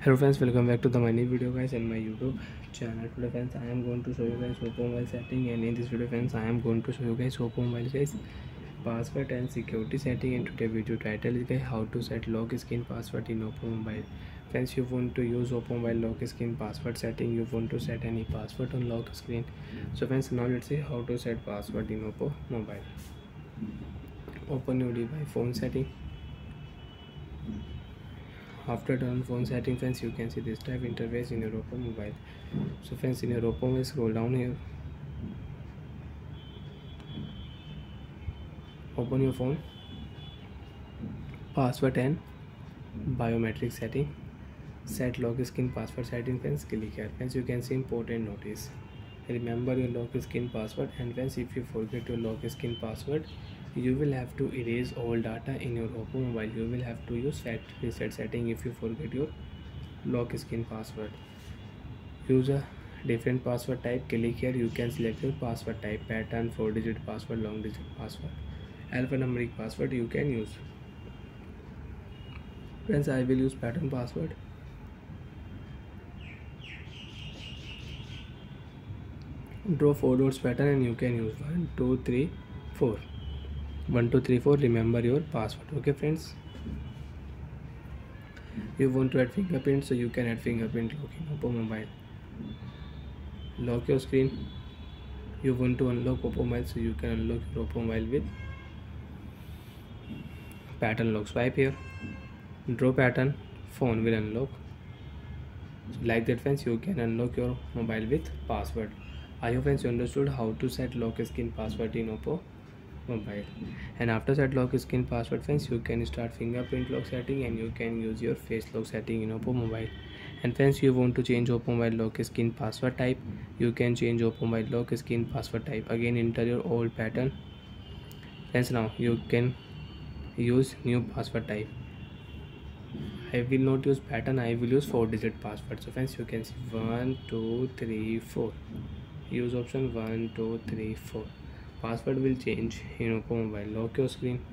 Hello friends, welcome back to the my new video guys and my YouTube channel. Today friends, I am going to show you guys oppo mobile setting, and in this video friends, I am going to show you guys oppo mobile guys password and security setting. And today video title is guys how to set lock screen password in oppo mobile. Friends, you want to use oppo mobile lock screen password setting, you want to set any password on lock screen. So friends, now let's see how to set password in oppo mobile. Open your device phone setting. After turn phone setting friends, you can see this type interface in your oppo mobile. So friends, in your oppo mobile, scroll down here, open your phone, password and biometric setting, set lock screen password setting. Friends, click here. Friends, you can see important notice, remember your lock screen password. And friends, if you forget your lock screen password, you will have to erase all data in your oppo mobile. You will have to use factory reset setting if you forget your lock screen password. Use a different password type. Click here, you can select your password type, pattern, 4-digit password, long digit password, alphanumeric password you can use. Friends, I will use pattern password. Draw 4 dots pattern and you can use 1 2 3 4. 1 2 3 4, remember your password. Okay friends, you want to add fingerprint, so you can add fingerprint lock in oppo mobile. Lock your screen. You want to unlock oppo mobile, so you can unlock your oppo mobile with pattern lock. Swipe here, draw pattern, phone will unlock. So like that friends, you can unlock your mobile with password. I hope friends you understood how to set lock screen password in oppo mobile. And after set lock screen password friends, you can start fingerprint lock setting and you can use your face lock setting in oppo mobile. And friends, you want to change oppo mobile lock screen password type, you can change oppo mobile lock screen password type. Again, enter your old pattern. Friends, now you can use new password type. I will not use pattern, I will use 4-digit password. So friends, you can see 1 2 3 4. Use option 1 2 3 4. Password will change in oppo mobile. Lock your screen.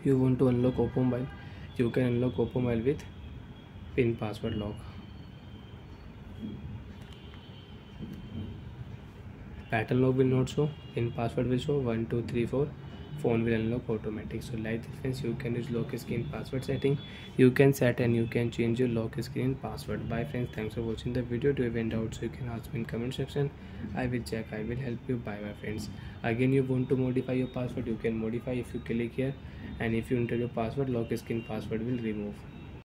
You want to unlock oppo mobile, you can unlock oppo mobile with pin password lock. Pattern lock will not show, pin password will show. 1 2 3 4, phone will unlock automatic. So like this friends, you can use lock screen password setting. You can set and you can change your lock screen password. Bye friends, thanks for watching the video. Do you have any doubts, you can ask me in comment section. I will check, I will help you. Bye bye friends. Again, you want to modify your password, you can modify if you click here, and if you enter your password, lock screen password will remove.